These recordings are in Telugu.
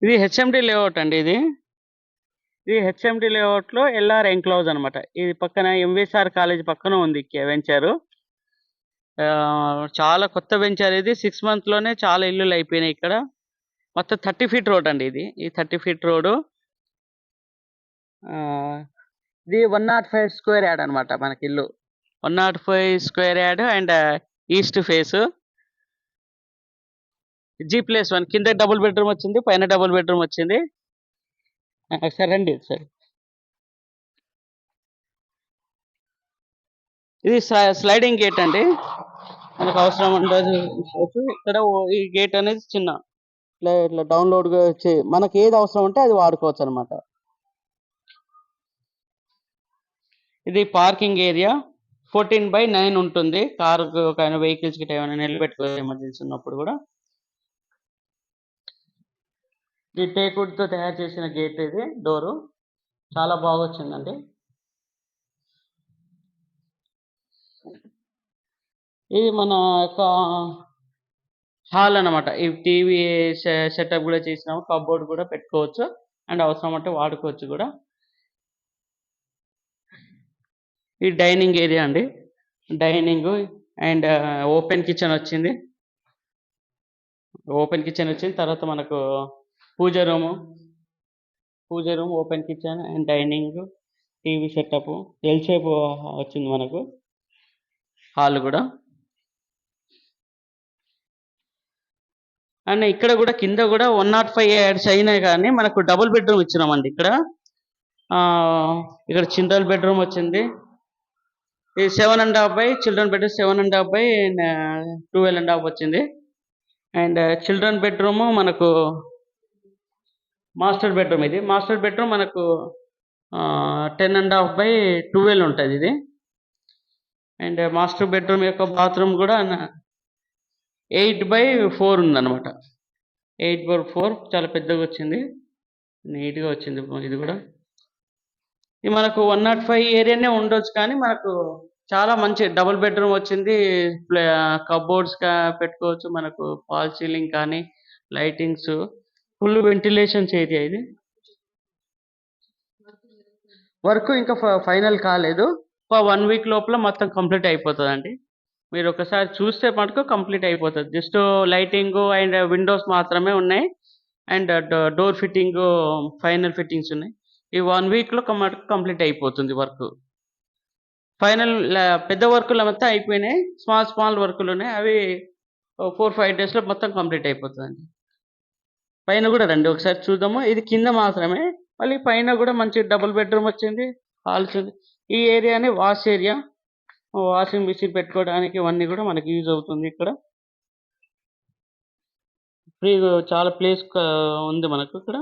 ఇది హెచ్ఎండి లేఅవుట్ అండి. ఇది హెచ్ఎండి లేఅవుట్ లో ఎల్ఆర్ ఎన్క్లోజ్ అనమాట. ఇది పక్కన ఎంవిఎస్ఆర్ కాలేజ్ పక్కన ఉంది వెంచరు. చాలా కొత్త వెంచర్ ఇది. 6 మంత్ లోనే చాలా ఇల్లులు అయిపోయినాయి ఇక్కడ. మొత్తం 30 ఫీట్ రోడ్ అండి ఇది. ఈ 30 ఫీట్ రోడ్ ఇది 105 స్క్వేర్ యార్డ్ అనమాట మనకి ఇల్లు. 105 square yard and east face G+1 కింద డబుల్ బెడ్రూమ్ వచ్చింది, పైన డబుల్ బెడ్రూమ్ వచ్చింది. సరే రండి సార్. ఇది స్లైడింగ్ గేట్ అండి. మనకు అవసరం ఉండదు. ఇక్కడ ఈ గేట్ అనేది చిన్న ఇట్లా డౌన్లోడ్ మనకి ఏది అవసరం ఉంటే అది వాడుకోవచ్చు అనమాట. ఇది పార్కింగ్ ఏరియా 14/9 ఉంటుంది. కార్ కానీ వెహికల్స్ గిట్ట ఏమైనా నిలబెట్టుకోవచ్చు ఎమర్జెన్సీ ఉన్నప్పుడు కూడా. ఇది టేక్వుడ్ తో తయారు చేసిన గేట్. ఇది డోరు చాలా బాగా వచ్చిందండి. ఇది మన యొక్క హాల్ అన్నమాట. ఈ టీవీ సెటప్ కూడా చేసినాము. కబోర్డ్ కూడా పెట్టుకోవచ్చు అండ్ అవసరం అంటే వాడుకోవచ్చు కూడా. ఈ డైనింగ్ ఏరియా అండి. డైనింగ్ అండ్ ఓపెన్ కిచెన్ వచ్చింది. తర్వాత మనకు pooja room, open kitchen and dining, TV setup, L shape వచ్చింది మనకు. హాల్ కూడా. అండ్ ఇక్కడ కూడా కింద కూడా 105 యార్డ్స్ అయినాయి కానీ మనకు డబుల్ బెడ్రూమ్ ఇచ్చినామండి ఇక్కడ. ఇక్కడ చిల్డ్రన్ బెడ్రూమ్ వచ్చింది. ఇది 7.5 బై చిల్డ్రన్ బెడ్రూమ్ 7.5 బై 12.5 వచ్చింది. అండ్ చిల్డ్రన్ బెడ్రూమ్ మనకు మాస్టర్ బెడ్రూమ్. ఇది మాస్టర్ బెడ్రూమ్ మనకు 10.5 బై 12 ఉంటుంది ఇది. అండ్ మాస్టర్ బెడ్రూమ్ యొక్క బాత్రూమ్ కూడా 8/4 ఉందన్నమాట. 8/4 చాలా పెద్దగా వచ్చింది, నీట్గా వచ్చింది. ఇది కూడా ఇది మనకు 105 ఏరియానే ఉండొచ్చు కానీ మనకు చాలా మంచి డబుల్ బెడ్రూమ్ వచ్చింది. కబోర్డ్స్ పెట్టుకోవచ్చు. మనకు ఫాల్ సీలింగ్ కానీ లైటింగ్స్, ఫుల్ వెంటిలేషన్స్ ఏరియా. ఇది వర్క్ ఇంకా ఫైనల్ కాలేదు. 1 వీక్ లోపల మొత్తం కంప్లీట్ అయిపోతుందండి. మీరు ఒకసారి చూస్తే మటుకు కంప్లీట్ అయిపోతుంది. జస్ట్ లైటింగ్ అండ్ విండోస్ మాత్రమే ఉన్నాయి. And door fitting, final fittings ఉన్నాయి. ఈ 1 వీక్లో కంప్లీట్ అయిపోతుంది వర్క్. ఫైనల్ పెద్ద వర్కులు మొత్తం అయిపోయినాయి. స్మాల్ వర్కులు ఉన్నాయి. అవి 4-5 డేస్లో మొత్తం కంప్లీట్ అయిపోతుందండి. పైన కూడా రండి ఒకసారి చూద్దాము. ఇది కింద మాత్రమే. మళ్ళీ పైన కూడా మంచి డబుల్ బెడ్రూమ్ వచ్చింది, హాల్ వచ్చింది. ఈ ఏరియాని వాష్ ఏరియా, వాషింగ్ మిషన్ పెట్టుకోవడానికి ఇవన్నీ కూడా మనకి యూజ్ అవుతుంది. ఇక్కడ ఫ్రీ చాలా ప్లేస్ ఉంది మనకు ఇక్కడ.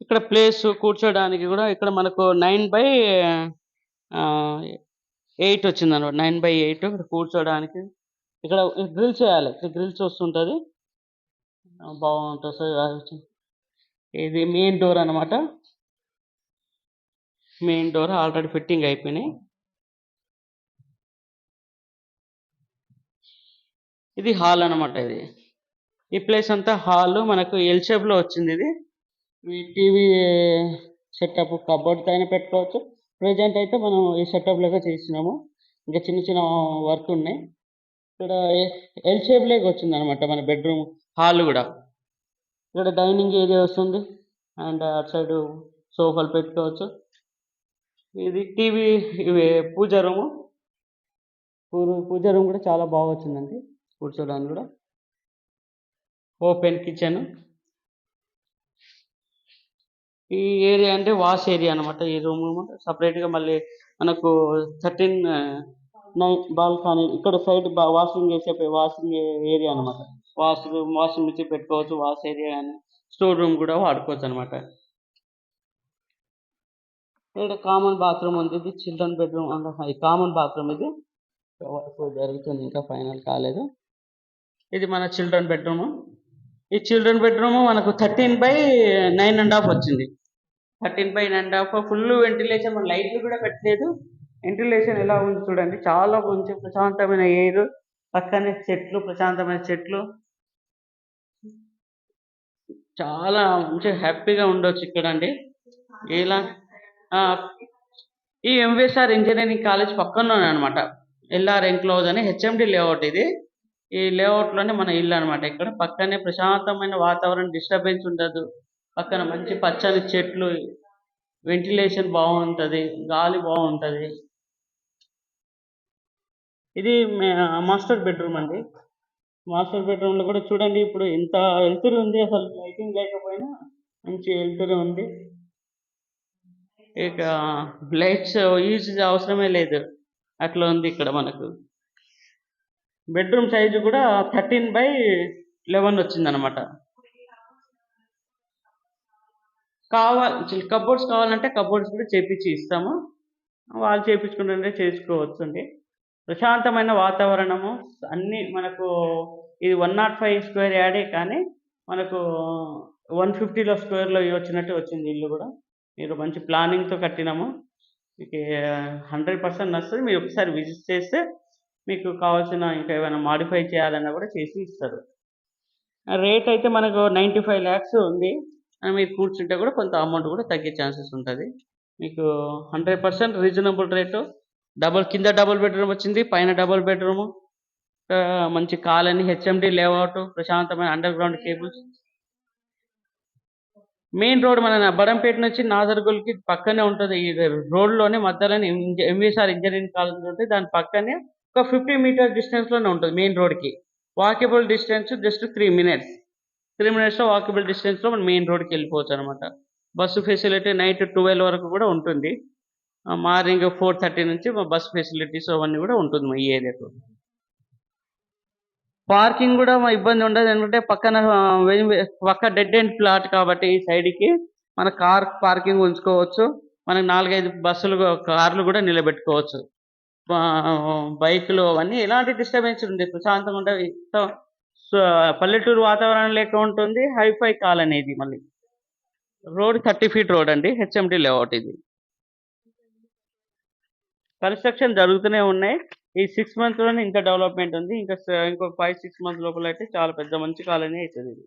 ఇక్కడ ప్లేస్ కూర్చోడానికి కూడా ఇక్కడ మనకు 9/8 వచ్చింది అనమాట. 9/8 ఇక్కడ కూర్చోడానికి. ఇక్కడ గ్రిల్స్ వేయాలి. ఇక్కడ గ్రిల్స్ వస్తుంటుంది, బాగుంటుంది సార్. ఇది మెయిన్ డోర్ అనమాట. మెయిన్ డోర్ ఆల్రెడీ ఫిట్టింగ్ అయిపోయినాయి. ఇది హాల్ అనమాట. ఈ ప్లేస్ అంతా హాల్ మనకు ఎల్ షేప్ లో వచ్చింది. ఇది టీవీ సెటప్ కబోర్డ్ అయినా పెట్టుకోవచ్చు. ప్రెజెంట్ అయితే మనం ఈ సెటప్ లాగా చేసినాము. ఇంకా చిన్న చిన్న వర్క్ ఉన్నాయి. ఇక్కడ ఎల్ షేప్ లాగా వచ్చింది అనమాట మన బెడ్రూమ్, హాల్ కూడా. ఇక్కడ డైనింగ్ ఏరియా వస్తుంది అండ్ అటు సైడ్ సోఫాలు పెట్టుకోవచ్చు. ఇది టీవీ, పూజ రూమ్. పూజ రూమ్ కూడా చాలా బాగా వచ్చిందండి కూర్చోడానికి కూడా. Open kitchen. ఈ ఏరియా అంటే వాష్ ఏరియా అనమాట. ఈ రూమ్ సపరేట్గా మళ్ళీ మనకు 13/9 బాల్కనీ. ఇక్కడ సైడ్ వాషింగ్ ఏరియా అనమాట. వాషింగ్ మిషన్ పెట్టుకోవచ్చు. వాష్ ఏరియా కానీ స్టోర్ రూమ్ కూడా వాడుకోవచ్చు అనమాట. ఇక్కడ కామన్ బాత్రూమ్ ఉంది. ఇది చిల్డ్రన్ బెడ్రూమ్ అంటే కామన్ బాత్రూమ్. ఇది జరుగుతుంది, ఇంకా ఫైనల్ కాలేదు. ఇది మన చిల్డ్రన్ బెడ్రూమ్. ఈ చిల్డ్రన్ బెడ్రూమ్ మనకు 13/9.5 వచ్చింది. 13/9.5 ఫుల్ వెంటిలేషన్, మన లైట్లు కూడా పెట్టలేదు. వెంటిలేషన్ ఎలా ఉంది చూడండి, చాలా మంచి ప్రశాంతమైన ఎయిర్, పక్కనే చెట్లు, ప్రశాంతమైన చెట్లు, చాలా మంచి హ్యాపీగా ఉండొచ్చు ఇక్కడ అండి. ఇలా ఆ, ఈ ఎంవిఎస్ఆర్ ఇంజనీరింగ్ కాలేజ్ పక్కనే అనమాట. ఎల్ఆర్ ఎన్క్లోజ్ అని హెచ్ఎండి లేఅవుట్ ఇది. ఈ లేఅవుట్లోనే మన ఇల్లు అనమాట. ఇక్కడ పక్కనే ప్రశాంతమైన వాతావరణం, డిస్టర్బెన్స్ ఉండదు. పక్కన మంచి పచ్చని చెట్లు, వెంటిలేషన్ బాగుంటుంది, గాలి బాగుంటుంది. ఇది మాస్టర్ బెడ్రూమ్ అండి. మాస్టర్ బెడ్రూమ్లో కూడా చూడండి, ఇప్పుడు ఎంత వెలుతురు ఉంది, అసలు లైటింగ్ లేకపోయినా మంచి వెలుతురు ఉంది. ఇక లైట్స్ యూజ్ అవసరమే లేదు, అట్లా ఉంది ఇక్కడ మనకు. బెడ్రూమ్ సైజు కూడా 13/11 వచ్చిందనమాట. కబోర్డ్స్ కావాలంటే కబోర్డ్స్ కూడా చేపించి ఇస్తాము. వాళ్ళు చేపించుకుంటుంటే చేసుకోవచ్చు అండి. ప్రశాంతమైన వాతావరణము, అన్నీ మనకు. ఇది 105 స్క్వేర్ యార్డే, కానీ మనకు 150 స్క్వేర్లో వచ్చినట్టు వచ్చింది ఇల్లు కూడా. మీరు మంచి ప్లానింగ్తో కట్టినాము, మీకు 100% నచ్చుతుంది. మీరు ఒకసారి విజిట్ చేస్తే మీకు కావాల్సిన ఇంకా ఏమైనా మాడిఫై చేయాలన్నా కూడా చేసి ఇస్తారు. రేట్ అయితే మనకు 95 lakhs ఉంది. మీరు కూర్చుంటే కూడా కొంత అమౌంట్ కూడా తగ్గే ఛాన్సెస్ ఉంటుంది. మీకు 100% రీజనబుల్ రేటు. కింద డబుల్ బెడ్రూమ్ వచ్చింది, పైన డబుల్ బెడ్రూము. మంచి కాలనీ, హెచ్ఎండి లేఅవుట్, ప్రశాంతమైన under ground cables. Main road మన బడంపేట నుంచి నాదర్గోల్కి పక్కనే ఉంటుంది. ఈ రోడ్లోనే మధ్యలోనే ఎంవిఎస్ఆర్ ఇంజనీరింగ్ కాలేజ్ ఉంటుంది. దాని పక్కనే ఒక 50 మీటర్ డిస్టెన్స్లోనే ఉంటుంది మెయిన్ రోడ్కి. Walkable distance just 3 minutes. 3 minutesలో వాకబుల్ డిస్టెన్స్లో మనం మెయిన్ రోడ్కి వెళ్ళిపోవచ్చు అనమాట. బస్సు ఫెసిలిటీ నైట్ 12 వరకు కూడా ఉంటుంది. మార్నింగ్ 4:30 నుంచి బస్ ఫెసిలిటీస్ అవన్నీ కూడా ఉంటుంది ఈ ఏరియాలో. పార్కింగ్ కూడా ఇబ్బంది ఉండదు, ఎందుకంటే పక్క డెడ్ ఎండ్ ప్లాట్ కాబట్టి ఈ సైడ్కి మన కార్ పార్కింగ్ ఉంచుకోవచ్చు. మనకు 4-5 బస్సులు, కార్లు కూడా నిలబెట్టుకోవచ్చు. బైకులు అవన్నీ ఎలాంటి డిస్టర్బెన్స్ ఉంది, ప్రశాంతంగా ఉంటుంది. పల్లెటూరు వాతావరణం లేక ఉంటుంది. హైఫై కాలనీ ఇది. మళ్ళీ రోడ్ 30 feet రోడ్ అండి, హెచ్ఎండి లేఅవుట్ ఇది. కన్స్ట్రక్షన్ జరుగుతూనే ఉన్నాయి. ఈ 6 monthsలోనే ఇంత డెవలప్మెంట్ ఉంది. ఇంకొక 5-6 months లోపల అయితే చాలా పెద్ద మంచి కాలనీ అవుతుంది ఇది.